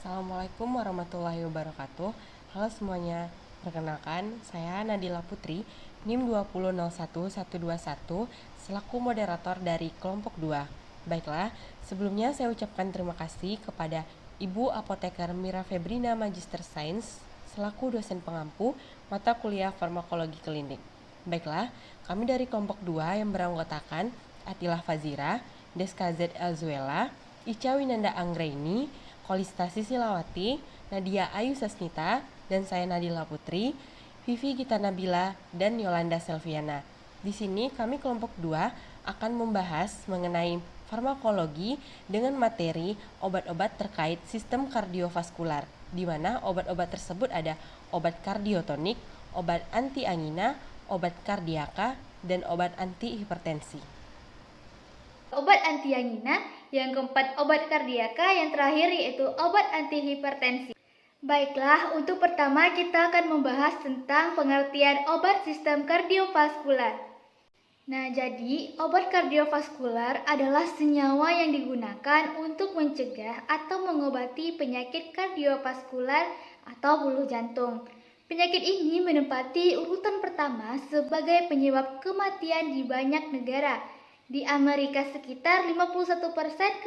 Assalamualaikum warahmatullahi wabarakatuh. Halo semuanya, perkenalkan saya Nadila Putri, NIM 2001121, selaku moderator dari kelompok 2. Baiklah, sebelumnya saya ucapkan terima kasih kepada Ibu Apoteker Mira Febrina Magister Sains, selaku dosen pengampu mata kuliah farmakologi klinik. Baiklah, kami dari kelompok 2 yang beranggotakan Atilah Fazira, Deska Z. Elzuela, Ica Winanda Anggraini, Kolista Sisilawati, Nadia Ayu Sasmita, dan saya Nadila Putri, Vivi Gita Nabila, dan Yolanda Selviana. Di sini kami kelompok 2 akan membahas mengenai farmakologi dengan materi obat-obat terkait sistem kardiovaskular, di mana obat-obat tersebut ada obat kardiotonik, obat anti angina, obat kardiaka, dan obat anti hipertensi. Obat anti angina, yang keempat obat kardiaka, yang terakhir yaitu obat anti hipertensi. Baiklah, untuk pertama kita akan membahas tentang pengertian obat sistem kardiovaskular. Nah, jadi obat kardiovaskular adalah senyawa yang digunakan untuk mencegah atau mengobati penyakit kardiovaskular atau buluh jantung. Penyakit ini menempati urutan pertama sebagai penyebab kematian di banyak negara. Di Amerika sekitar 51%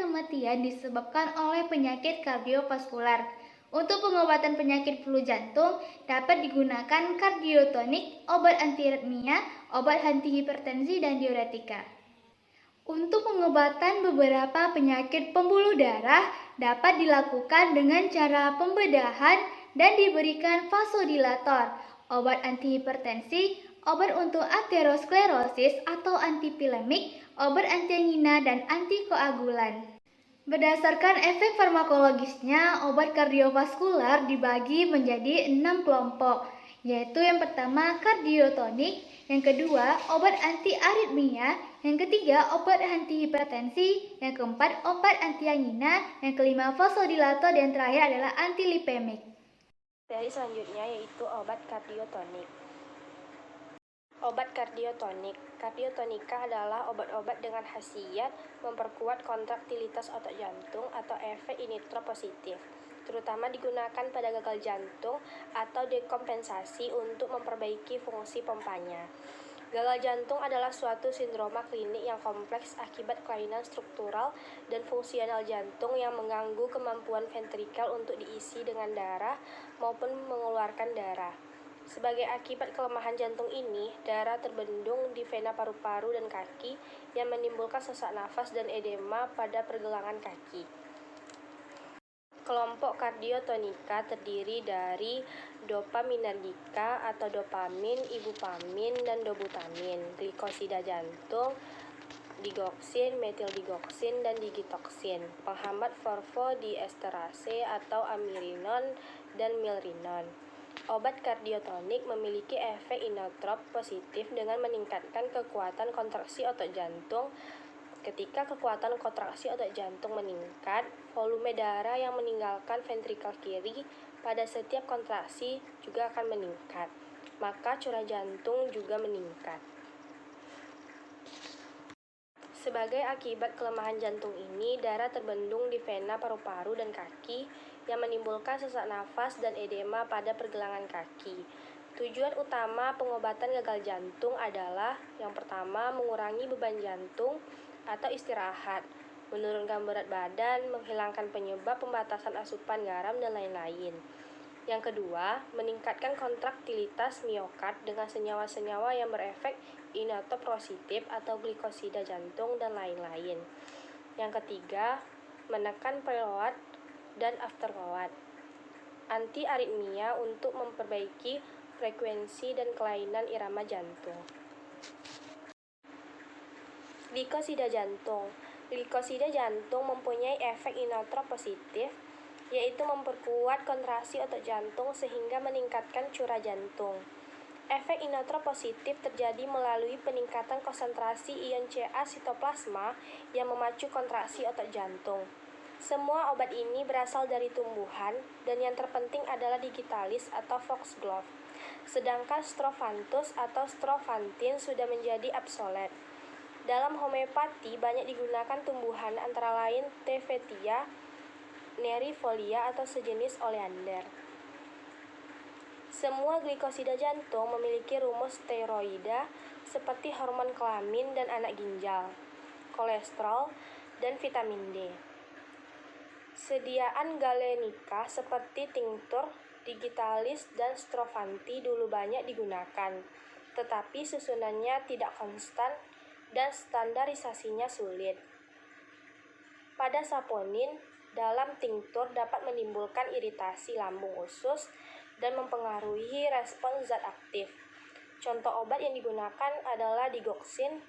kematian disebabkan oleh penyakit kardiovaskular. Untuk pengobatan penyakit flu jantung dapat digunakan kardiotonik, obat antiaritmia, obat anti hipertensi, dan diuretika. Untuk pengobatan beberapa penyakit pembuluh darah dapat dilakukan dengan cara pembedahan dan diberikan vasodilator, obat anti hipertensi, obat untuk aterosklerosis atau antipilemik, obat anti angina, dan antikoagulan. Berdasarkan efek farmakologisnya, obat kardiovaskular dibagi menjadi 6 kelompok, yaitu yang pertama kardiotonik, yang kedua obat anti aritmia, yang ketiga obat anti hipertensi, yang keempat obat anti angina, yang kelima vasodilator, dan terakhir adalah antilipemik. Dari selanjutnya yaitu obat kardiotonik. Obat kardiotonik. Kardiotonika adalah obat-obat dengan khasiat memperkuat kontraktilitas otot jantung atau efek initropositif, terutama digunakan pada gagal jantung atau dekompensasi untuk memperbaiki fungsi pompanya. Gagal jantung adalah suatu sindroma klinik yang kompleks akibat kelainan struktural dan fungsional jantung yang mengganggu kemampuan ventrikel untuk diisi dengan darah maupun mengeluarkan darah. Sebagai akibat kelemahan jantung ini, darah terbendung di vena paru-paru dan kaki yang menimbulkan sesak nafas dan edema pada pergelangan kaki. Kelompok kardiotonika terdiri dari dopaminergika atau dopamin, ibupamin, dan dobutamin, glikosida jantung, digoksin, metildigoksin, dan digitoksin, penghambat fosfodiesterase atau amirinon dan milrinon. Obat kardiotonik memiliki efek inotrop positif dengan meningkatkan kekuatan kontraksi otot jantung. Ketika kekuatan kontraksi otot jantung meningkat, volume darah yang meninggalkan ventrikel kiri pada setiap kontraksi juga akan meningkat, maka curah jantung juga meningkat. Sebagai akibat kelemahan jantung ini, darah terbendung di vena paru-paru dan kaki yang menimbulkan sesak nafas dan edema pada pergelangan kaki. Tujuan utama pengobatan gagal jantung adalah yang pertama, mengurangi beban jantung atau istirahat, menurunkan berat badan, menghilangkan penyebab pembatasan asupan garam, dan lain-lain. Yang kedua, meningkatkan kontraktilitas miokard dengan senyawa-senyawa yang berefek inotropositif atau glikosida jantung, dan lain-lain. Yang ketiga, menekan preload dan afterload. Anti aritmia untuk memperbaiki frekuensi dan kelainan irama jantung. Glikosida jantung. Glikosida jantung mempunyai efek inotrop positif, yaitu memperkuat kontraksi otot jantung sehingga meningkatkan curah jantung. Efek inotrop positif terjadi melalui peningkatan konsentrasi ion Ca sitoplasma yang memacu kontraksi otot jantung. Semua obat ini berasal dari tumbuhan, dan yang terpenting adalah digitalis atau foxglove. Sedangkan strophanthus atau strophantin sudah menjadi obsolet. Dalam homeopati banyak digunakan tumbuhan antara lain Tevetia, nerifolia atau sejenis oleander. Semua glikosida jantung memiliki rumus steroida seperti hormon kelamin dan anak ginjal, kolesterol, dan vitamin D. Sediaan galenika seperti tinctur, digitalis, dan strovanti dulu banyak digunakan, tetapi susunannya tidak konstan dan standarisasinya sulit. Pada saponin, dalam tinctur dapat menimbulkan iritasi lambung usus dan mempengaruhi respon zat aktif. Contoh obat yang digunakan adalah digoxin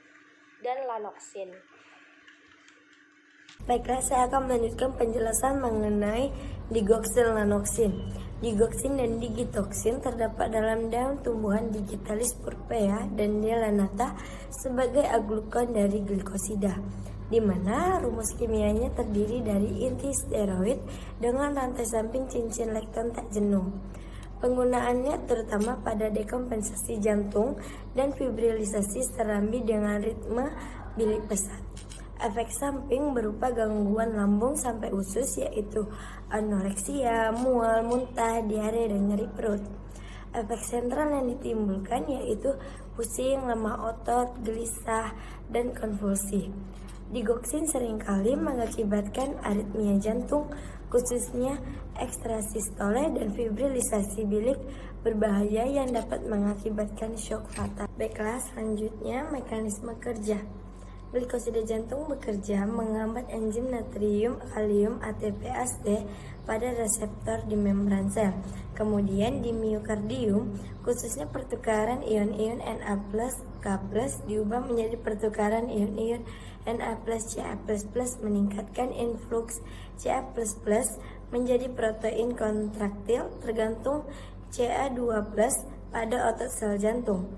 dan lanoxin. Baiklah, saya akan melanjutkan penjelasan mengenai digoxin lanoxin. Digoxin dan digitoxin terdapat dalam daun tumbuhan Digitalis purpurea dan D. lanata sebagai aglukon dari glikosida, di mana rumus kimianya terdiri dari inti steroid dengan rantai samping cincin lekton tak jenuh. Penggunaannya terutama pada dekompensasi jantung dan fibrilisasi serambi dengan ritme bilik pesat. Efek samping berupa gangguan lambung sampai usus yaitu anoreksia, mual, muntah, diare, dan nyeri perut. Efek sentral yang ditimbulkan yaitu pusing, lemah otot, gelisah, dan konvulsi. Digoxin seringkali mengakibatkan aritmia jantung, khususnya ekstrasistole dan fibrilisasi bilik berbahaya yang dapat mengakibatkan shock fatal. Baiklah, selanjutnya mekanisme kerja. Glikosida jantung bekerja menghambat enzim natrium kalium ATPase pada reseptor di membran sel. Kemudian di miokardium, khususnya pertukaran ion-ion Na+, K+, diubah menjadi pertukaran ion-ion Na+, Ca++, meningkatkan influx Ca++ menjadi protein kontraktil tergantung Ca2+ pada otot sel jantung.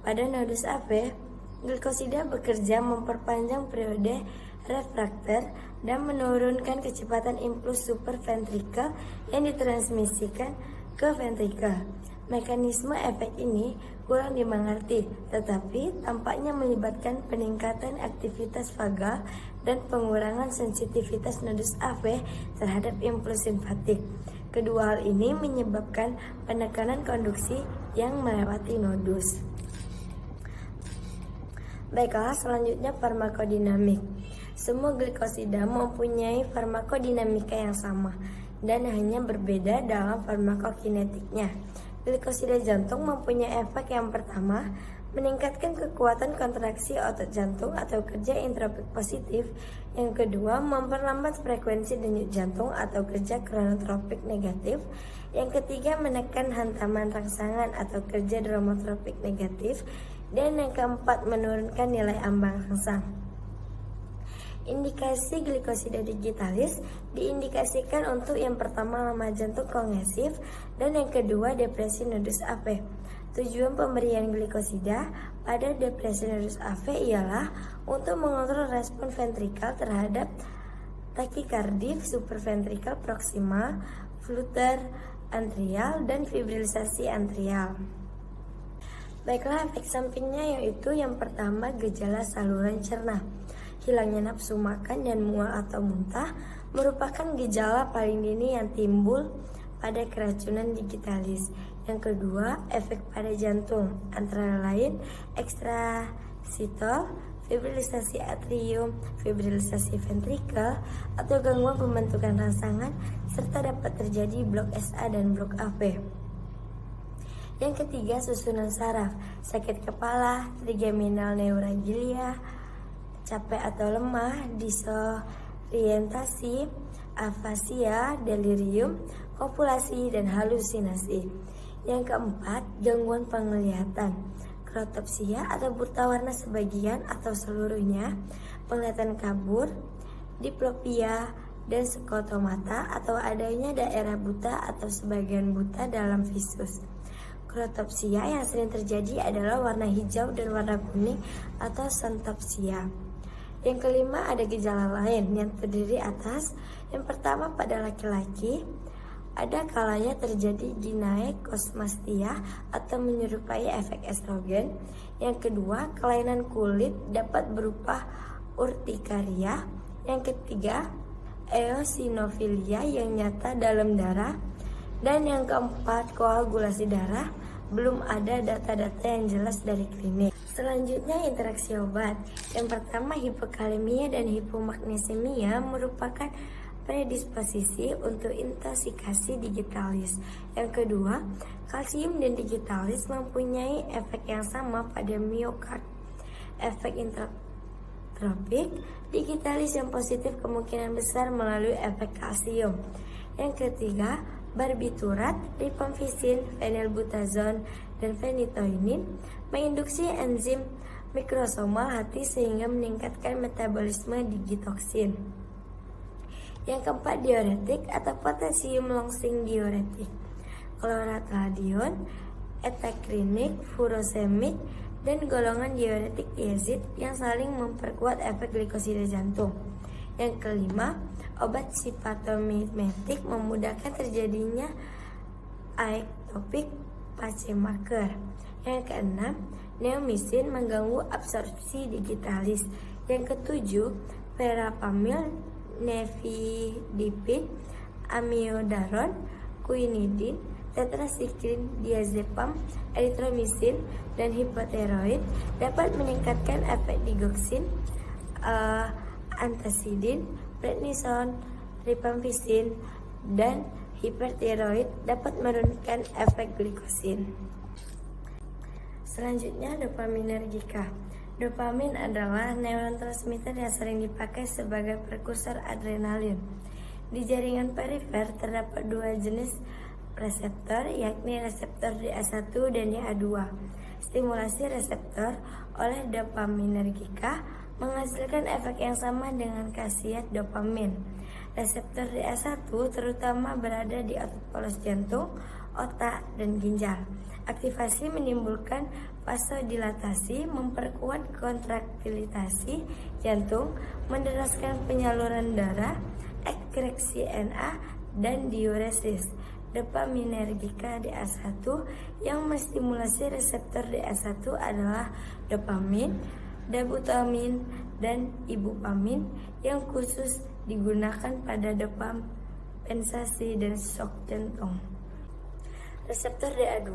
Pada nodus AV, glikosida bekerja memperpanjang periode refraktor dan menurunkan kecepatan impuls supraventrikel yang ditransmisikan ke ventrikel. Mekanisme efek ini kurang dimengerti, tetapi tampaknya melibatkan peningkatan aktivitas vagal dan pengurangan sensitivitas nodus AV terhadap impuls simpatik. Kedua hal ini menyebabkan penekanan konduksi yang melewati nodus. Baiklah, selanjutnya farmakodinamik. Semua glikosida mempunyai farmakodinamika yang sama dan hanya berbeda dalam farmakokinetiknya. Glikosida jantung mempunyai efek yang pertama, meningkatkan kekuatan kontraksi otot jantung atau kerja intropik positif. Yang kedua, memperlambat frekuensi denyut jantung atau kerja kronotropik negatif. Yang ketiga, menekan hantaman rangsangan atau kerja dromotropik negatif. Dan yang keempat, menurunkan nilai ambang rangsang. Indikasi glikosida digitalis diindikasikan untuk yang pertama lama jantung kongesif dan yang kedua depresi nodus AV. Tujuan pemberian glikosida pada depresi nodus AV ialah untuk mengontrol respon ventrikal terhadap takikardi supraventrikel proksimal, flutter atrial, dan fibrilisasi atrial. Baiklah, efek sampingnya yaitu yang pertama gejala saluran cerna. Hilangnya nafsu makan dan mual atau muntah merupakan gejala paling dini yang timbul pada keracunan digitalis. Yang kedua, efek pada jantung, antara lain ekstrasitol, fibrilisasi atrium, fibrilisasi ventrikel, atau gangguan pembentukan rangsangan, serta dapat terjadi blok SA dan blok AV. Yang ketiga, susunan saraf, sakit kepala, trigeminal neuralgia, capek atau lemah, disorientasi, afasia, delirium, kopulasi, dan halusinasi. Yang keempat, gangguan penglihatan, krotopsia atau buta warna sebagian atau seluruhnya, penglihatan kabur, diplopia, dan skotomata atau adanya daerah buta atau sebagian buta dalam visus. Krotopsia yang sering terjadi adalah warna hijau dan warna kuning atau xanthopsia. Yang kelima, ada gejala lain yang terdiri atas. Yang pertama, pada laki-laki ada kalanya terjadi ginekosmastia atau menyerupai efek estrogen. Yang kedua, kelainan kulit dapat berupa urtikaria. Yang ketiga, eosinofilia yang nyata dalam darah. Dan yang keempat, koagulasi darah. Belum ada data-data yang jelas dari klinik. Selanjutnya, interaksi obat. Yang pertama, hipokalemia dan hipomagnesemia merupakan predisposisi untuk intoxikasi digitalis. Yang kedua, kalsium dan digitalis mempunyai efek yang sama pada miokard. Efek intratropik, digitalis yang positif kemungkinan besar melalui efek kalsium. Yang ketiga, barbiturat, rifampicin, phenylbutazone, dan phenytoin menginduksi enzim mikrosomal hati sehingga meningkatkan metabolisme digitoksin. Yang keempat, diuretik atau potasium longsing diuretik. Chlorothalidone, etakrinik, furosemid, dan golongan diuretik diazid yang saling memperkuat efek glikosida jantung. Yang kelima, obat simptomimetik memudahkan terjadinya ectopic pacemaker. Yang keenam, neomycin mengganggu absorpsi digitalis. Yang ketujuh, verapamil, nifedipine, amiodaron, quinidin, tetrasiklim, diazepam, eritromycin, dan hipotiroid dapat meningkatkan efek digoksin, antasidin, prednison, rifampicin, dan hipertiroid dapat menurunkan efek glikosin. Selanjutnya, dopaminergika. Dopamin adalah neurotransmitter yang sering dipakai sebagai prekursor adrenalin. Di jaringan perifer terdapat dua jenis reseptor, yakni reseptor DA1 dan DA2. Stimulasi reseptor oleh dopaminergika menghasilkan efek yang sama dengan khasiat dopamin. Reseptor DA1 terutama berada di otot polos jantung, otak, dan ginjal. Aktivasi menimbulkan vasodilatasi, memperkuat kontraktilitas jantung, menderaskan penyaluran darah, ekreksi Na, dan diuresis. Dopaminergika DA1 yang menstimulasi reseptor DA1 adalah dopamin, dabutamin, dan ibupamin yang khusus digunakan pada dekompensasi dan shock jantung. Reseptor DA2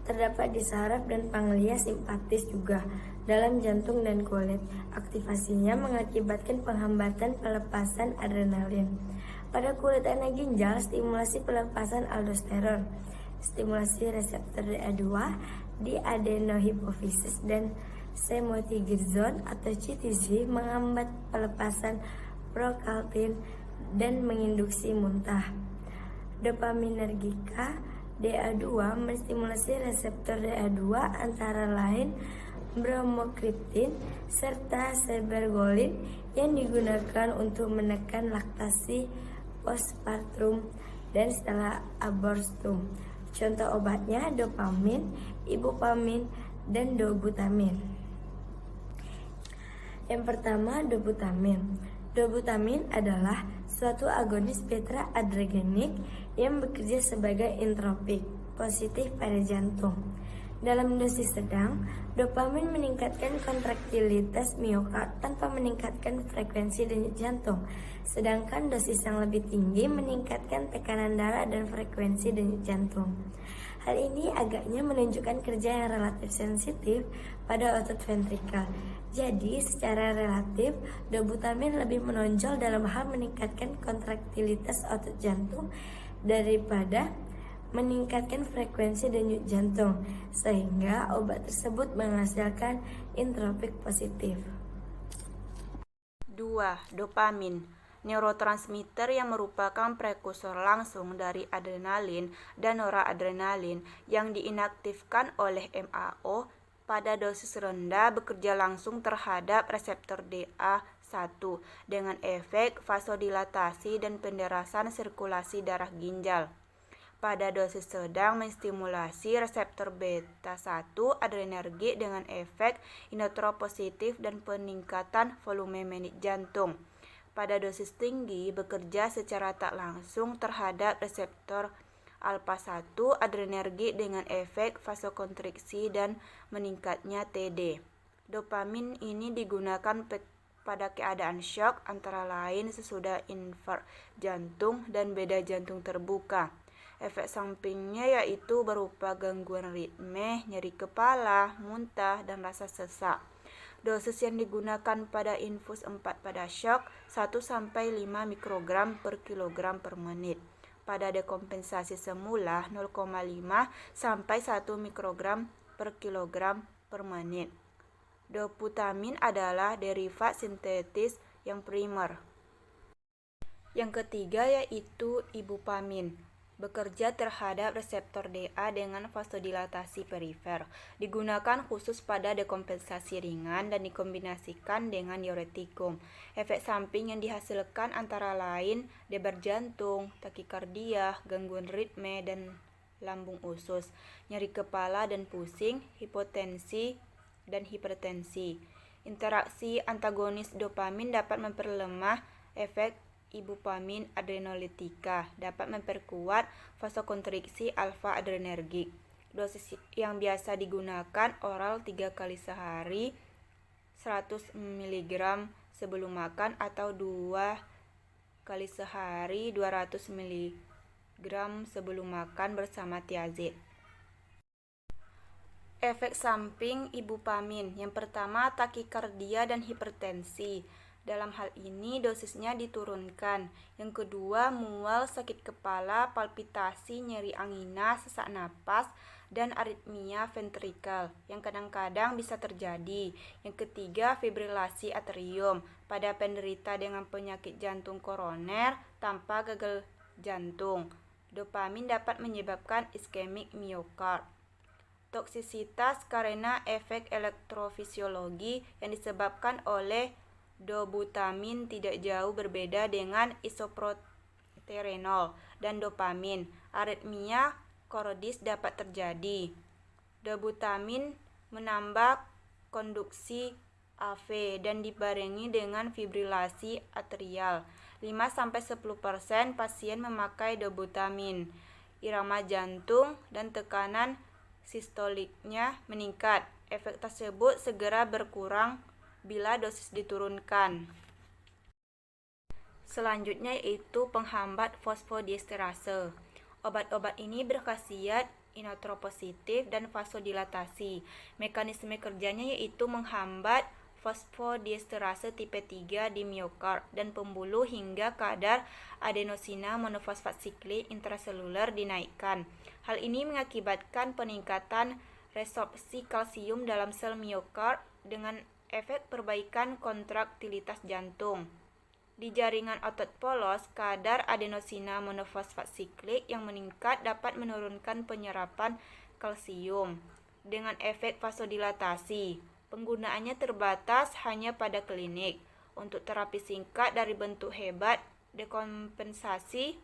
terdapat di saraf dan panglia simpatis juga dalam jantung dan kulit. Aktivasinya mengakibatkan penghambatan pelepasan adrenalin. Pada kulit anak ginjal, stimulasi pelepasan aldosteron, stimulasi reseptor DA2 di adenohipofisis dan semotigirzon atau CTG menghambat pelepasan prokaltin dan menginduksi muntah. Dopaminergika DA2 menstimulasi reseptor DA2 antara lain bromokriptin serta sebergolin yang digunakan untuk menekan laktasi postpartum dan setelah abortum. Contoh obatnya dopamin, ibupamin, dan dobutamin. Yang pertama, dobutamin. Dobutamin adalah suatu agonis beta adrenergic yang bekerja sebagai intropik positif pada jantung. Dalam dosis sedang, dopamin meningkatkan kontraktilitas miokard tanpa meningkatkan frekuensi denyut jantung. Sedangkan dosis yang lebih tinggi meningkatkan tekanan darah dan frekuensi denyut jantung. Hal ini agaknya menunjukkan kerja yang relatif sensitif pada otot ventrikal. Jadi, secara relatif, dobutamin lebih menonjol dalam hal meningkatkan kontraktilitas otot jantung daripada meningkatkan frekuensi denyut jantung, sehingga obat tersebut menghasilkan intropik positif. 2. Dopamin, neurotransmitter yang merupakan prekursor langsung dari adrenalin dan noradrenalin yang diinaktifkan oleh MAO pada dosis rendah bekerja langsung terhadap reseptor DA1 dengan efek vasodilatasi dan penderasan sirkulasi darah ginjal. Pada dosis sedang menstimulasi reseptor beta-1 adrenergik dengan efek inotropositif dan peningkatan volume menit jantung. Pada dosis tinggi bekerja secara tak langsung terhadap reseptor alpha-1 adrenergik dengan efek vasokonstriksi dan meningkatnya TD. Dopamin ini digunakan pada keadaan shock antara lain sesudah infark jantung dan beda jantung terbuka. Efek sampingnya yaitu berupa gangguan ritme, nyeri kepala, muntah, dan rasa sesak. Dosis yang digunakan pada infus 4 pada shock 1-5 mikrogram per kilogram per menit. Pada dekompensasi semula 0,5 sampai 1 mikrogram per kilogram per menit. Doputamin adalah derivat sintetis yang primer. Yang ketiga yaitu ibupamin. Bekerja terhadap reseptor DA dengan vasodilatasi perifer. Digunakan khusus pada dekompensasi ringan dan dikombinasikan dengan diuretikum. Efek samping yang dihasilkan antara lain debar jantung, takikardia, gangguan ritme dan lambung usus, nyeri kepala dan pusing, hipotensi dan hipertensi. Interaksi antagonis dopamin dapat memperlemah efek ibupamin adrenolitika, dapat memperkuat vasokonstriksi alfa adrenergik. Dosis yang biasa digunakan oral 3 kali sehari 100 mg sebelum makan atau 2 kali sehari 200 mg sebelum makan bersama tiazid. Efek samping ibupamin. Yang pertama, takikardia dan hipertensi. Dalam hal ini dosisnya diturunkan. Yang kedua, mual, sakit kepala, palpitasi, nyeri angina, sesak napas, dan aritmia ventrikal yang kadang-kadang bisa terjadi. Yang ketiga, fibrilasi atrium pada penderita dengan penyakit jantung koroner tanpa gagal jantung. Dopamin dapat menyebabkan iskemik miokard. Toksisitas karena efek elektrofisiologi yang disebabkan oleh dobutamin tidak jauh berbeda dengan isoproterenol dan dopamin. Aritmia kordis dapat terjadi. Dobutamin menambah konduksi AV dan dibarengi dengan fibrilasi atrial. 5-10% pasien memakai dobutamin. Irama jantung dan tekanan sistoliknya meningkat. Efek tersebut segera berkurang bila dosis diturunkan. Selanjutnya yaitu penghambat fosfodiesterase. Obat-obat ini berkhasiat inotropositif dan vasodilatasi. Mekanisme kerjanya yaitu menghambat fosfodiesterase tipe 3 di miokard dan pembuluh hingga kadar adenosina monofosfat siklik intraseluler dinaikkan. Hal ini mengakibatkan peningkatan resorpsi kalsium dalam sel miokard dengan efek perbaikan kontraktilitas jantung. Di jaringan otot polos, kadar adenosina monofosfat siklik yang meningkat dapat menurunkan penyerapan kalsium dengan efek vasodilatasi. Penggunaannya terbatas hanya pada klinik. Untuk terapi singkat dari bentuk hebat dekompensasi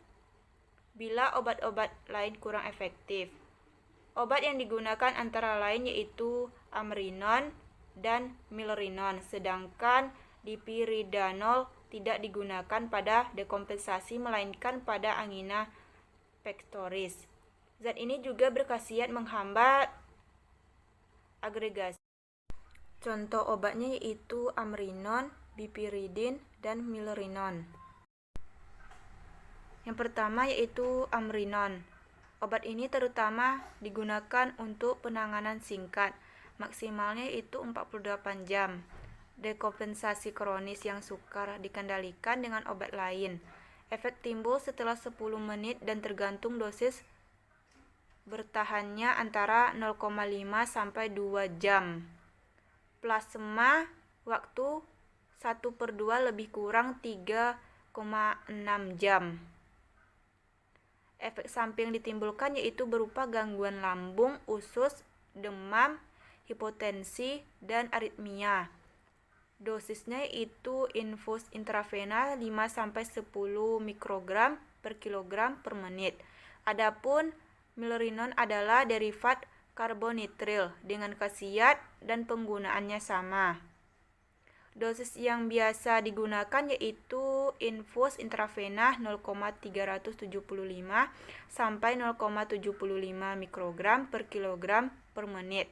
bila obat-obat lain kurang efektif. Obat yang digunakan antara lain yaitu amrinon dan milrinon, sedangkan dipiridanol tidak digunakan pada dekompensasi melainkan pada angina pectoris. Zat ini juga berkhasiat menghambat agregasi. Contoh obatnya yaitu amrinon, bipiridin, dan milrinon. Yang pertama yaitu amrinon. Obat ini terutama digunakan untuk penanganan singkat, maksimalnya itu 48 jam. Dekompensasi kronis yang sukar dikendalikan dengan obat lain. Efek timbul setelah 10 menit dan tergantung dosis bertahannya antara 0,5 sampai 2 jam. Plasma waktu 1/2 lebih kurang 3,6 jam. Efek samping yang ditimbulkan yaitu berupa gangguan lambung, usus, demam, hipotensi, dan aritmia. Dosisnya itu infus intravena 5-10 mikrogram per kilogram per menit. Adapun milrinon adalah derivat karbonitril dengan khasiat dan penggunaannya sama. Dosis yang biasa digunakan yaitu infus intravena 0,375 sampai 0,75 mikrogram per kilogram per menit.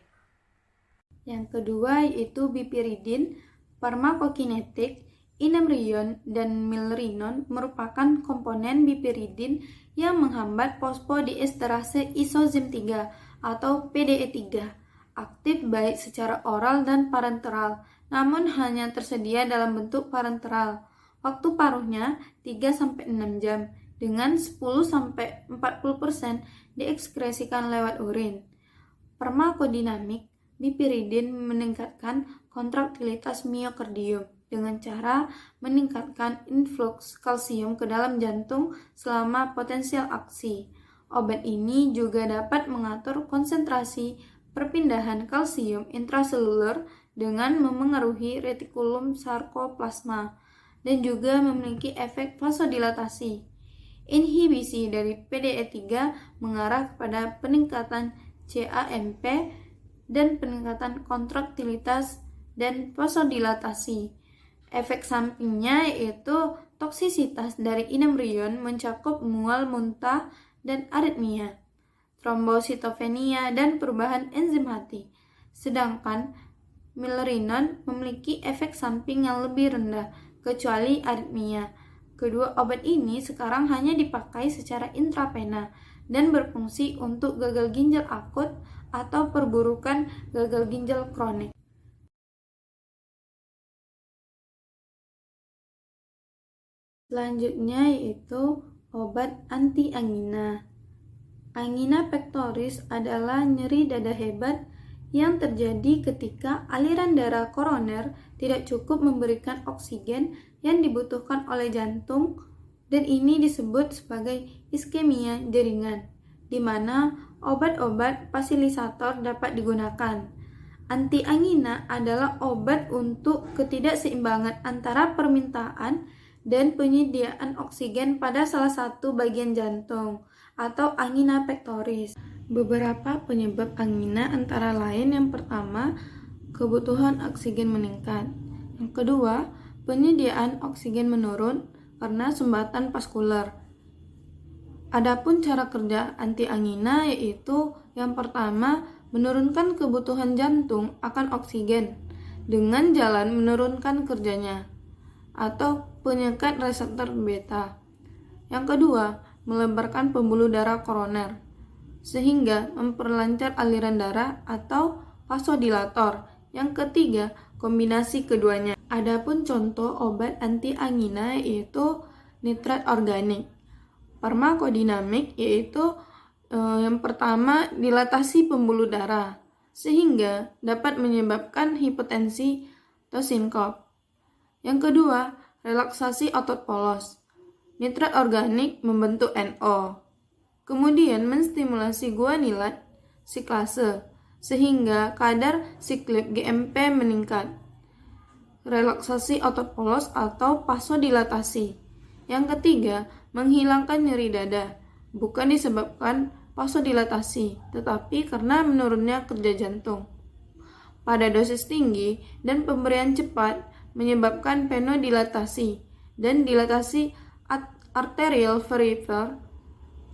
Yang kedua yaitu bipiridin Farmakokinetik, inemrion dan milrinon merupakan komponen piperidin yang menghambat fosfodiesterase isozim 3 atau PDE3, aktif baik secara oral dan parenteral, namun hanya tersedia dalam bentuk parenteral. Waktu paruhnya 3-6 jam, dengan 10-40% diekskresikan lewat urin. Farmakodinamik, piperidin meningkatkan kontraktilitas miokardium dengan cara meningkatkan influx kalsium ke dalam jantung selama potensial aksi. Obat ini juga dapat mengatur konsentrasi perpindahan kalsium intraseluler dengan memengaruhi retikulum sarkoplasma dan juga memiliki efek vasodilatasi. Inhibisi dari PDE3 mengarah kepada peningkatan CAMP dan peningkatan kontraktilitas dan vasodilatasi. Efek sampingnya yaitu toksisitas dari inemrion mencakup mual muntah dan aritmia, trombositopenia dan perubahan enzim hati. Sedangkan milrinon memiliki efek samping yang lebih rendah kecuali aritmia. Kedua obat ini sekarang hanya dipakai secara intravena dan berfungsi untuk gagal ginjal akut atau perburukan gagal ginjal kronik. Selanjutnya yaitu obat anti-angina. Angina pectoris adalah nyeri dada hebat yang terjadi ketika aliran darah koroner tidak cukup memberikan oksigen yang dibutuhkan oleh jantung, dan ini disebut sebagai iskemia jaringan, di mana obat-obat fasilisator dapat digunakan. Antiangina adalah obat untuk ketidakseimbangan antara permintaan dan penyediaan oksigen pada salah satu bagian jantung atau angina pectoris. Beberapa penyebab angina antara lain yang pertama, kebutuhan oksigen meningkat. Yang kedua, penyediaan oksigen menurun karena sumbatan vaskular. Adapun cara kerja antiangina yaitu yang pertama, menurunkan kebutuhan jantung akan oksigen dengan jalan menurunkan kerjanya atau penyekat reseptor beta. Yang kedua, melebarkan pembuluh darah koroner sehingga memperlancar aliran darah atau vasodilator. Yang ketiga, kombinasi keduanya. Adapun contoh obat anti-angina yaitu nitrat organik. Farmakodinamik yaitu yang pertama, dilatasi pembuluh darah sehingga dapat menyebabkan hipotensi atau sinkop. Yang kedua, relaksasi otot polos. Nitrat organik membentuk NO. Kemudian menstimulasi guanilat siklase sehingga kadar siklip GMP meningkat. Relaksasi otot polos atau vasodilatasi. Yang ketiga, menghilangkan nyeri dada, bukan disebabkan vasodilatasi, tetapi karena menurunnya kerja jantung. Pada dosis tinggi dan pemberian cepat menyebabkan venodilatasi dan dilatasi arterial peripheral,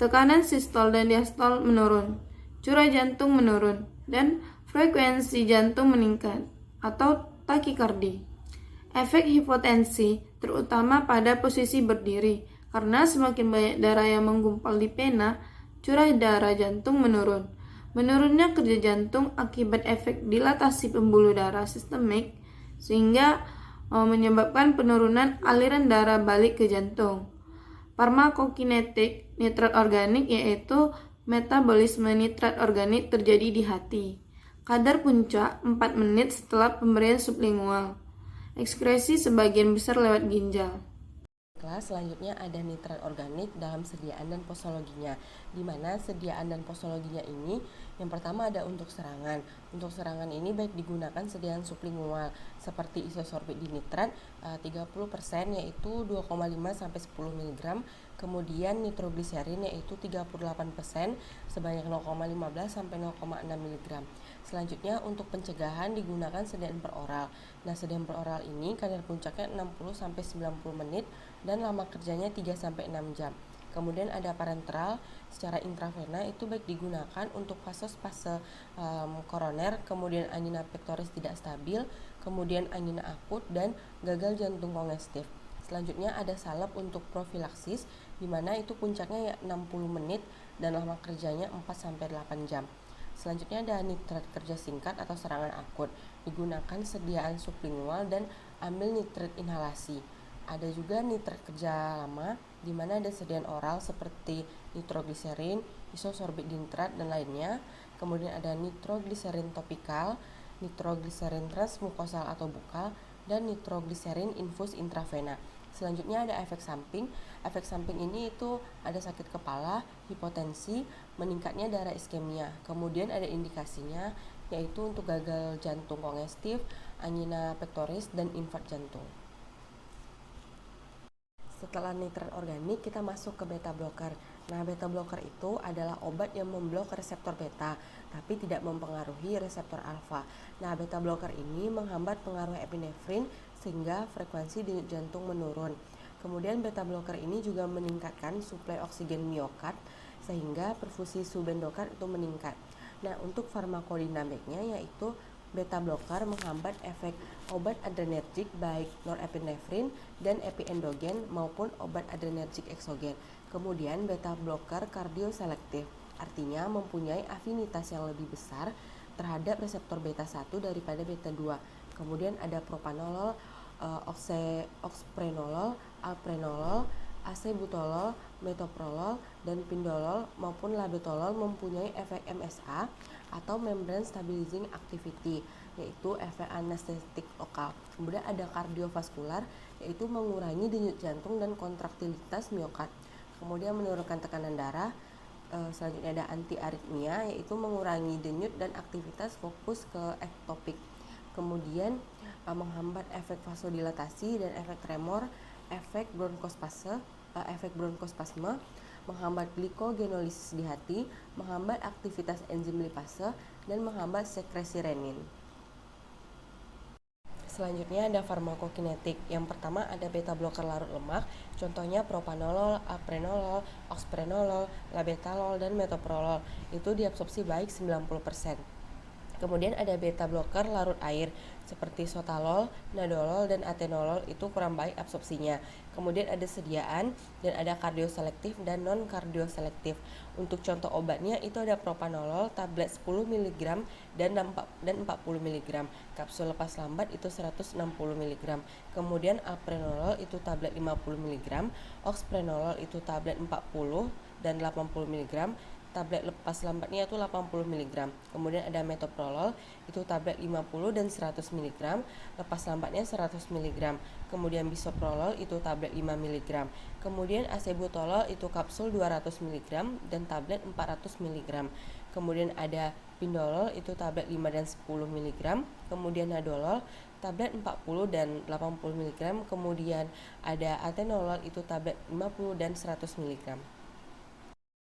tekanan sistol dan diastol menurun, curah jantung menurun, dan frekuensi jantung meningkat atau takikardi. Efek hipotensi terutama pada posisi berdiri, karena semakin banyak darah yang menggumpal di pena, curah darah jantung menurun. Menurunnya kerja jantung akibat efek dilatasi pembuluh darah sistemik sehingga menyebabkan penurunan aliran darah balik ke jantung. Farmakokinetik nitrat organik yaitu metabolisme nitrat organik terjadi di hati. Kadar puncak 4 menit setelah pemberian sublingual. Ekskresi sebagian besar lewat ginjal. Kelas selanjutnya ada nitrat organik dalam sediaan dan posologinya, di mana sediaan dan posologinya ini yang pertama ada untuk serangan. Untuk serangan ini baik digunakan sediaan sublingual seperti isosorbit dinitrat 30% yaitu 2,5 sampai 10 mg, kemudian nitrogliserin yaitu 38% sebanyak 0,15 sampai 0,6 mg. Selanjutnya untuk pencegahan digunakan sediaan peroral. Nah, sediaan peroral ini kadar puncaknya 60 sampai 90 menit dan lama kerjanya 3 sampai 6 jam. Kemudian ada parenteral secara intravena itu baik digunakan untuk fase koroner, kemudian angina pectoris tidak stabil, kemudian angina akut, dan gagal jantung kongestif. Selanjutnya ada salep untuk profilaksis, di mana itu puncaknya ya 60 menit dan lama kerjanya 4-8 jam. Selanjutnya ada nitrat kerja singkat atau serangan akut, digunakan sediaan sublingual dan ambil nitrat inhalasi. Ada juga nitrat kerja lama, di mana ada sediaan oral seperti nitrogliserin, isosorbit nitrat, dan lainnya. Kemudian ada nitrogliserin topikal, nitrogliserin transmukosal atau bukal, dan nitrogliserin infus intravena. Selanjutnya ada efek samping. Efek samping ini itu ada sakit kepala, hipotensi, meningkatnya darah iskemia. Kemudian ada indikasinya yaitu untuk gagal jantung kongestif, angina pectoris, dan infark jantung. Setelah nitrat organik, kita masuk ke beta blocker. Nah, beta blocker itu adalah obat yang memblok reseptor beta, tapi tidak mempengaruhi reseptor alfa. Nah, beta blocker ini menghambat pengaruh epinefrin sehingga frekuensi denyut jantung menurun. Kemudian beta blocker ini juga meningkatkan suplai oksigen miokard sehingga perfusi subendokard itu meningkat. Nah, untuk farmakodinamiknya yaitu beta blocker menghambat efek obat adrenergik baik norepinefrin dan epiendogen maupun obat adrenergik eksogen. Kemudian beta blocker kardioselektif, artinya mempunyai afinitas yang lebih besar terhadap reseptor beta 1 daripada beta 2. Kemudian ada propanolol, oxprenolol, alprenolol, acebutolol, metoprolol, dan pindolol maupun labetalol mempunyai efek MSA atau membrane stabilizing activity, yaitu efek anestetik lokal. Kemudian ada kardiovaskular, yaitu mengurangi denyut jantung dan kontraktilitas miokard. Kemudian menurunkan tekanan darah. Selanjutnya ada anti-aritmia, yaitu mengurangi denyut dan aktivitas fokus ke ektopik. Kemudian menghambat efek vasodilatasi dan efek tremor, efek bronkospasme, menghambat glikogenolisis di hati, menghambat aktivitas enzim lipase, dan menghambat sekresi renin. Selanjutnya ada farmakokinetik. Yang pertama ada beta blocker larut lemak, contohnya propanolol, alprenolol, oxprenolol, labetalol, dan metoprolol. Itu diabsorpsi baik 90%. Kemudian ada beta blocker larut air seperti sotalol, nadolol, dan atenolol, itu kurang baik absorpsinya. Kemudian ada sediaan dan ada kardioselektif dan non kardioselektif. Untuk contoh obatnya itu ada propanolol tablet 10 mg dan 40 mg. Kapsul lepas lambat itu 160 mg. Kemudian alprenolol itu tablet 50 mg, oxprenolol itu tablet 40 dan 80 mg. Tablet lepas lambatnya itu 80 mg. Kemudian ada metoprolol itu tablet 50 dan 100 mg, lepas lambatnya 100 mg. Kemudian bisoprolol itu tablet 5 mg. Kemudian acebutolol itu kapsul 200 mg dan tablet 400 mg. Kemudian ada pindolol itu tablet 5 dan 10 mg. Kemudian nadolol tablet 40 dan 80 mg. Kemudian ada atenolol itu tablet 50 dan 100 mg.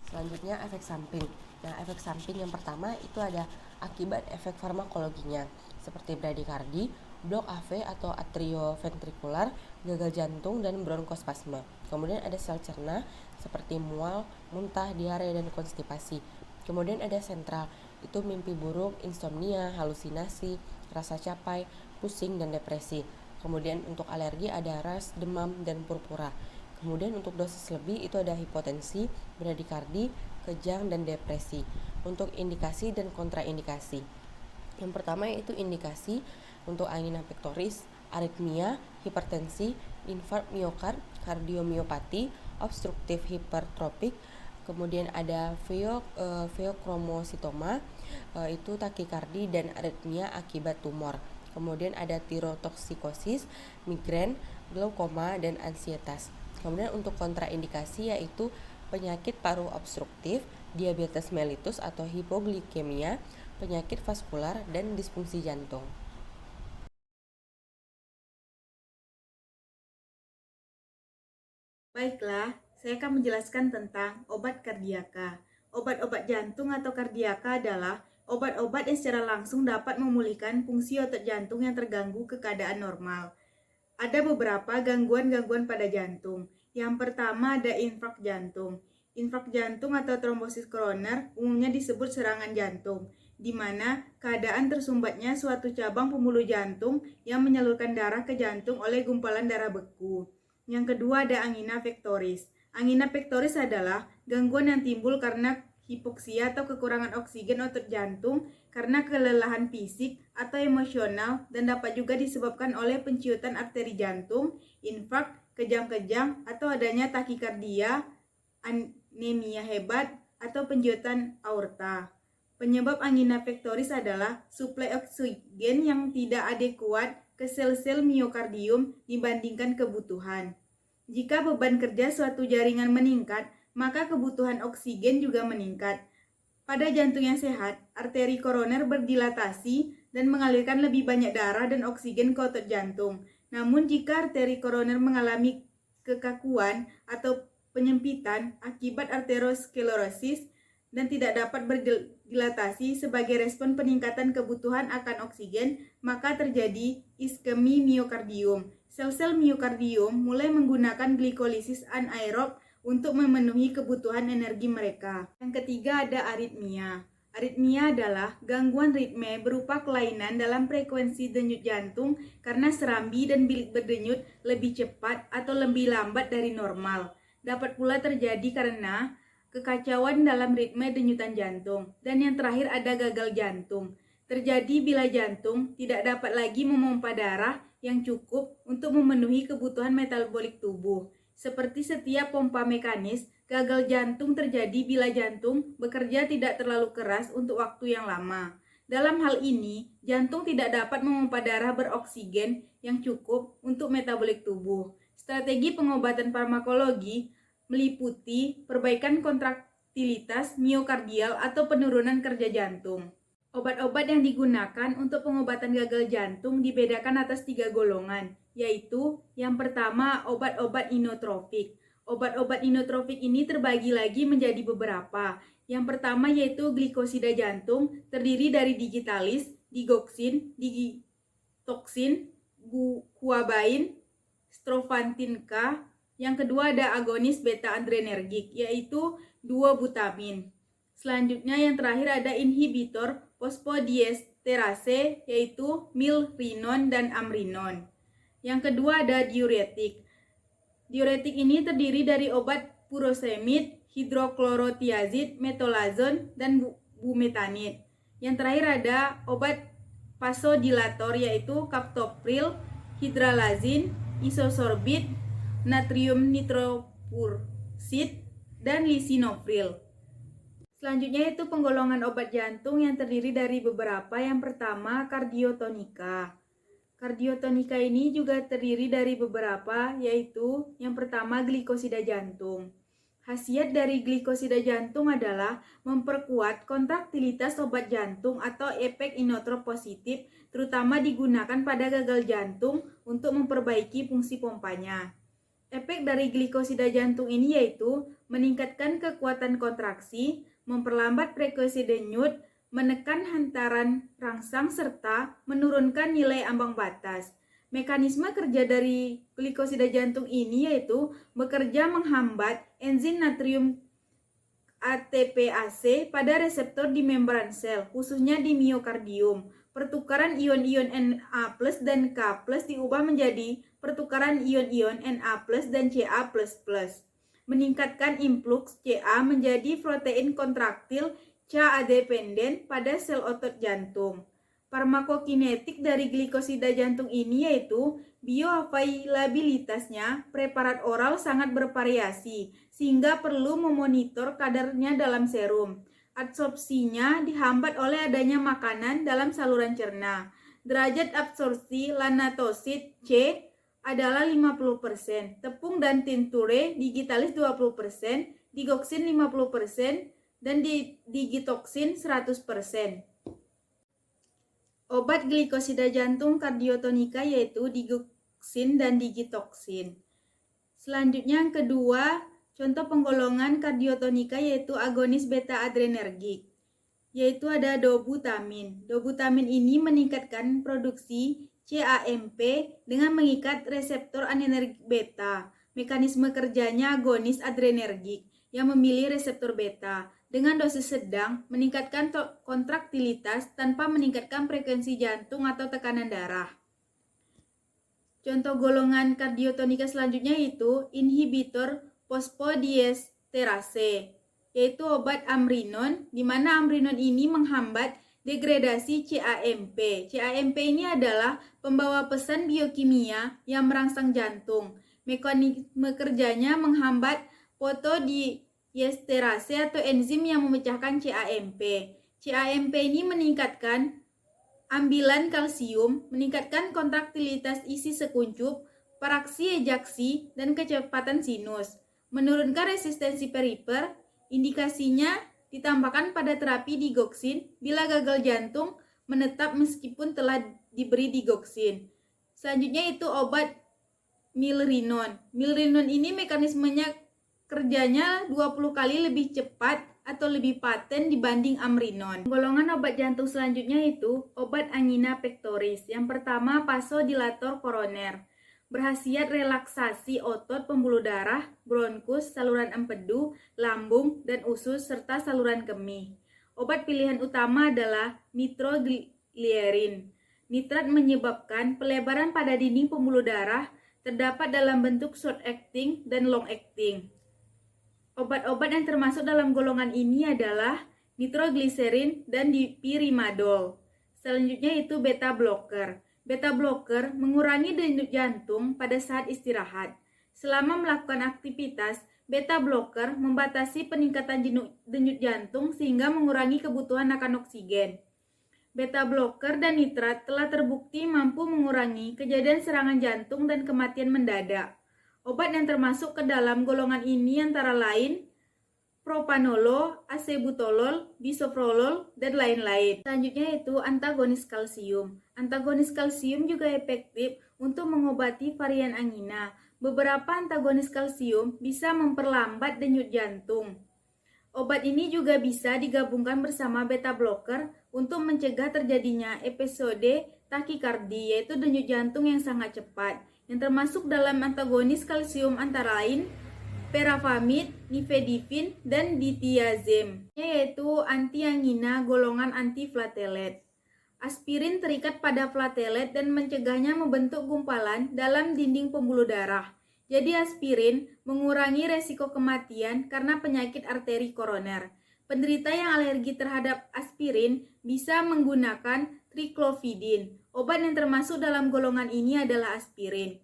Selanjutnya efek samping. Nah, efek samping yang pertama itu ada akibat efek farmakologinya seperti bradikardi, blok AV atau atrioventrikular, gagal jantung, dan bronkospasme. Kemudian ada sel cerna seperti mual, muntah, diare, dan konstipasi. Kemudian ada sentral, itu mimpi buruk, insomnia, halusinasi, rasa capai, pusing, dan depresi. Kemudian untuk alergi ada ras, demam, dan purpura. Kemudian untuk dosis lebih itu ada hipotensi, bradikardi, kejang, dan depresi. Untuk indikasi dan kontraindikasi. Yang pertama yaitu indikasi untuk angina pectoris, aritmia, hipertensi, infark miokard, kardiomiopati, obstruktif hipertropik. Kemudian ada feokromositoma, itu takikardi dan aritmia akibat tumor. Kemudian ada tirotoksikosis, migrain, glaukoma, dan ansietas. Kemudian untuk kontraindikasi yaitu penyakit paru obstruktif, diabetes mellitus atau hipoglikemia, penyakit vaskular, dan disfungsi jantung. Baiklah, saya akan menjelaskan tentang obat kardiaka. Obat-obat jantung atau kardiaka adalah obat-obat yang secara langsung dapat memulihkan fungsi otot jantung yang terganggu ke keadaan normal. Ada beberapa gangguan-gangguan pada jantung. Yang pertama ada infark jantung. Infark jantung atau trombosis koroner umumnya disebut serangan jantung. di mana keadaan tersumbatnya suatu cabang pembuluh jantung yang menyalurkan darah ke jantung oleh gumpalan darah beku. Yang kedua ada angina pectoris. Angina pectoris adalah gangguan yang timbul karena hipoksia atau kekurangan oksigen otot jantung karena kelelahan fisik atau emosional dan dapat juga disebabkan oleh penciutan arteri jantung, infark, kejang-kejang atau adanya takikardia, anemia hebat, atau penjuitan aorta. Penyebab angina pectoris adalah suplai oksigen yang tidak adekuat ke sel-sel miokardium dibandingkan kebutuhan. Jika beban kerja suatu jaringan meningkat, maka kebutuhan oksigen juga meningkat. Pada jantung yang sehat, arteri koroner berdilatasi dan mengalirkan lebih banyak darah dan oksigen ke otot jantung. Namun jika arteri koroner mengalami kekakuan atau penyempitan akibat arteriosklerosis dan tidak dapat berdilatasi sebagai respon peningkatan kebutuhan akan oksigen, maka terjadi iskemi miokardium. Sel-sel miokardium mulai menggunakan glikolisis anaerob untuk memenuhi kebutuhan energi mereka. Yang ketiga ada aritmia. Aritmia adalah gangguan ritme berupa kelainan dalam frekuensi denyut jantung karena serambi dan bilik berdenyut lebih cepat atau lebih lambat dari normal. Dapat pula terjadi karena kekacauan dalam ritme denyutan jantung. Dan yang terakhir ada gagal jantung. Terjadi bila jantung tidak dapat lagi memompa darah yang cukup untuk memenuhi kebutuhan metabolik tubuh. Seperti setiap pompa mekanis, gagal jantung terjadi bila jantung bekerja tidak terlalu keras untuk waktu yang lama. Dalam hal ini, jantung tidak dapat memompa darah beroksigen yang cukup untuk metabolik tubuh. Strategi pengobatan farmakologi meliputi perbaikan kontraktilitas miokardial atau penurunan kerja jantung. Obat-obat yang digunakan untuk pengobatan gagal jantung dibedakan atas 3 golongan, yaitu yang pertama obat-obat inotropik. Obat-obat inotropik ini terbagi lagi menjadi beberapa. Yang pertama yaitu glikosida jantung, terdiri dari digitalis, digoxin, digitoxin, guabain, strofantin K. Yang kedua ada agonis beta adrenergik, yaitu 2-butamin. Selanjutnya yang terakhir ada inhibitor fosfodiesterase, yaitu milrinon dan amrinon. Yang kedua ada diuretik. Diuretik ini terdiri dari obat furosemid, hidroklorotiazid, metolazon, dan bumetanid. Yang terakhir ada obat vasodilator, yaitu kaptopril, hidralazin, isosorbit, natrium nitropursid, dan lisinopril. Selanjutnya itu penggolongan obat jantung yang terdiri dari beberapa. Yang pertama kardiotonika. Kardiotonika ini juga terdiri dari beberapa, yaitu yang pertama glikosida jantung. Khasiat dari glikosida jantung adalah memperkuat kontraktilitas obat jantung atau efek inotrop positif, terutama digunakan pada gagal jantung untuk memperbaiki fungsi pompanya. Efek dari glikosida jantung ini yaitu meningkatkan kekuatan kontraksi, memperlambat frekuensi denyut, menekan hantaran rangsang, serta menurunkan nilai ambang batas. Mekanisme kerja dari glikosida jantung ini yaitu bekerja menghambat enzim natrium ATPase pada reseptor di membran sel, khususnya di miokardium. Pertukaran ion-ion Na+ dan K+ diubah menjadi pertukaran ion-ion Na+ dan Ca++. Meningkatkan influx Ca menjadi protein kontraktil Ca-dependen pada sel otot jantung. Farmakokinetik dari glikosida jantung ini yaitu bioavailabilitasnya preparat oral sangat bervariasi sehingga perlu memonitor kadarnya dalam serum. Absorpsinya dihambat oleh adanya makanan dalam saluran cerna. Derajat absorpsi lanatosid C adalah 50%, tepung dan tinture digitalis 20%, digoxin 50%, dan digitoxin 100%. Obat glikosida jantung kardiotonika yaitu digoxin dan digitoxin. Selanjutnya yang kedua, contoh penggolongan kardiotonika yaitu agonis beta adrenergik, yaitu ada dobutamin. Dobutamin ini meningkatkan produksi CAMP dengan mengikat reseptor adrenergik beta. Mekanisme kerjanya agonis adrenergik yang memilih reseptor beta. dengan dosis sedang meningkatkan kontraktilitas tanpa meningkatkan frekuensi jantung atau tekanan darah. Contoh golongan kardiotonika selanjutnya itu inhibitor fosfodiesterase, yaitu obat amrinon, di mana amrinon ini menghambat degradasi CAMP. CAMP ini adalah pembawa pesan biokimia yang merangsang jantung. Mekanisme kerjanya menghambat fosfodiesterase atau enzim yang memecahkan CAMP. CAMP ini meningkatkan ambilan kalsium, meningkatkan kontraktilitas isi sekuncup, fraksi ejaksi, dan kecepatan sinus, menurunkan resistensi perifer. Indikasinya ditambahkan pada terapi digoksin bila gagal jantung menetap meskipun telah diberi digoksin. Selanjutnya itu obat milrinon. Milrinon ini mekanismenya kerjanya 20 kali lebih cepat atau lebih paten dibanding amrinon. Golongan obat jantung selanjutnya itu obat angina pectoris. Yang pertama vasodilator koroner. Berkhasiat relaksasi otot pembuluh darah, bronkus, saluran empedu, lambung, dan usus, serta saluran kemih. Obat pilihan utama adalah nitroglycerin. Nitrat menyebabkan pelebaran pada dinding pembuluh darah, terdapat dalam bentuk short acting dan long acting. Obat-obat yang termasuk dalam golongan ini adalah nitroglycerin dan dipirimadol. Selanjutnya itu beta blocker. Beta blocker mengurangi denyut jantung pada saat istirahat. Selama melakukan aktivitas, beta blocker membatasi peningkatan denyut jantung sehingga mengurangi kebutuhan akan oksigen. Beta blocker dan nitrat telah terbukti mampu mengurangi kejadian serangan jantung dan kematian mendadak. Obat yang termasuk ke dalam golongan ini antara lain propanolol, acebutolol, bisoprolol, dan lain-lain. Selanjutnya itu antagonis kalsium. Antagonis kalsium juga efektif untuk mengobati varian angina. Beberapa antagonis kalsium bisa memperlambat denyut jantung. Obat ini juga bisa digabungkan bersama beta blocker untuk mencegah terjadinya episode takikardi, yaitu denyut jantung yang sangat cepat. Yang termasuk dalam antagonis kalsium antara lain perafamid, nifedipin, dan dithiazem, yaitu antiangina golongan antiflatelet. Aspirin terikat pada flatelet dan mencegahnya membentuk gumpalan dalam dinding pembuluh darah. Jadi aspirin mengurangi resiko kematian karena penyakit arteri koroner. Penderita yang alergi terhadap aspirin bisa menggunakan triclofidin. Obat yang termasuk dalam golongan ini adalah aspirin.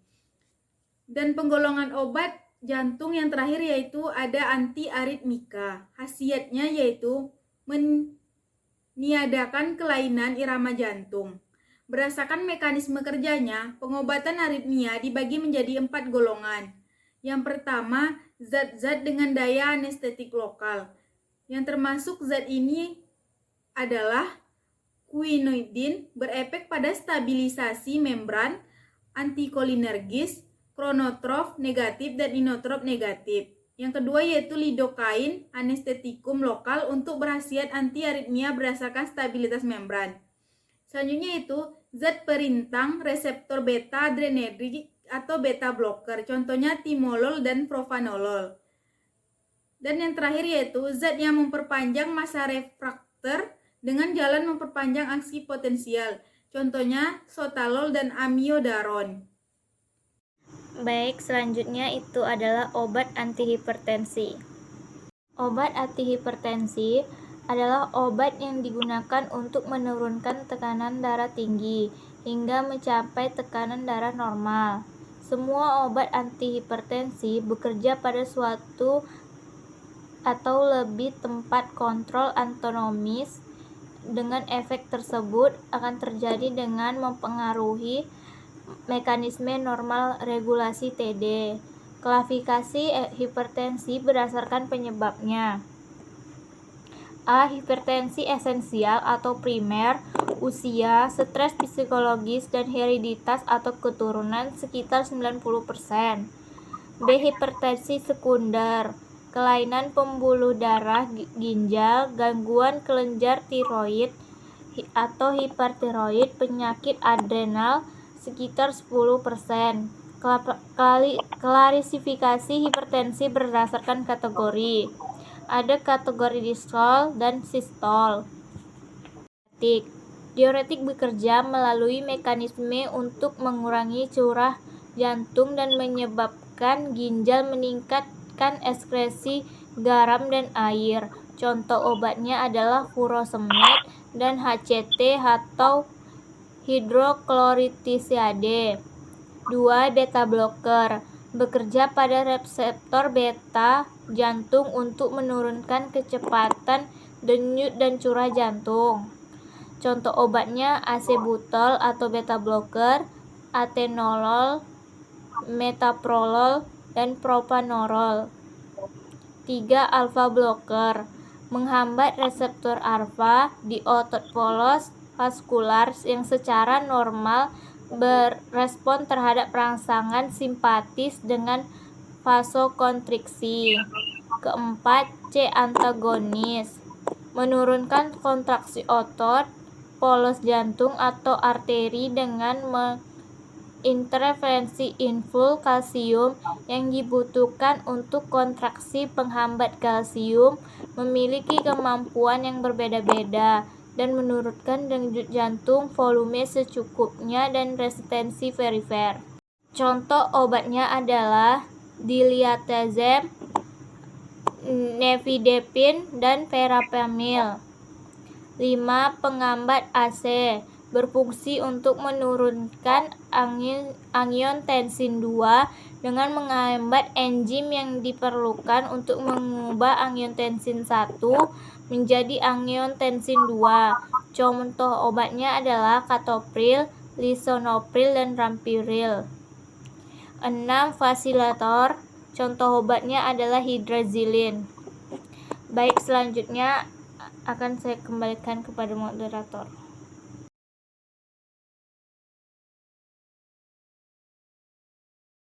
Dan penggolongan obat jantung yang terakhir yaitu ada antiaritmika. Khasiatnya yaitu meniadakan kelainan irama jantung. Berdasarkan mekanisme kerjanya, pengobatan aritmia dibagi menjadi 4 golongan. Yang pertama, zat-zat dengan daya anestetik lokal. Yang termasuk zat ini adalah quinidin, berefek pada stabilisasi membran, antikolinergis, kronotrof negatif, dan inotrop negatif. Yang kedua yaitu lidokain, anestetikum lokal untuk berkhasiat antiaritmia berdasarkan stabilitas membran. Selanjutnya itu zat perintang reseptor beta adrenergic atau beta blocker, contohnya timolol dan propanolol. Dan yang terakhir yaitu zat yang memperpanjang masa refraktor dengan jalan memperpanjang aksi potensial, contohnya sotalol dan amiodaron. Baik, selanjutnya itu adalah obat antihipertensi. Obat antihipertensi adalah obat yang digunakan untuk menurunkan tekanan darah tinggi hingga mencapai tekanan darah normal. Semua obat antihipertensi bekerja pada suatu atau lebih tempat kontrol autonomis. Dengan efek tersebut akan terjadi dengan mempengaruhi mekanisme normal regulasi TD. Klasifikasi hipertensi berdasarkan penyebabnya. A. Hipertensi esensial atau primer, usia, stres psikologis, dan hereditas atau keturunan sekitar 90%. B. Hipertensi sekunder, kelainan pembuluh darah ginjal, gangguan kelenjar tiroid atau hipertiroid, penyakit adrenal sekitar 10%. Klasifikasi hipertensi berdasarkan kategori. Ada kategori diastol dan sistol. Diuretik bekerja melalui mekanisme untuk mengurangi curah jantung dan menyebabkan ginjal meningkatkan ekskresi garam dan air. Contoh obatnya adalah furosemid dan HCT atau hidrokloritisiade. 2. Beta blocker bekerja pada reseptor beta jantung untuk menurunkan kecepatan denyut dan curah jantung. Contoh obatnya acebutol atau beta blocker, atenolol, metoprolol, dan propanolol. 3. Alpha blocker menghambat reseptor alfa di otot polos vaskular yang secara normal berespon terhadap rangsangan simpatis dengan vasokonstriksi. 4. C. Antagonis menurunkan kontraksi otot polos jantung atau arteri dengan mengintervensi infus kalsium yang dibutuhkan untuk kontraksi. Penghambat kalsium memiliki kemampuan yang berbeda-beda dan menurunkan denyut jantung volume secukupnya dan resistensi perifer. Contoh obatnya adalah diltiazem, nifedipin, dan verapamil. 5. Penghambat AC berfungsi untuk menurunkan angiotensin 2 dengan menghambat enzim yang diperlukan untuk mengubah angiotensin 1 menjadi angiotensin 2. Contoh obatnya adalah captopril, lisinopril, dan rampiril. 6. Fasilitor. Contoh obatnya adalah hidrazilin. Baik, selanjutnya akan saya kembalikan kepada moderator.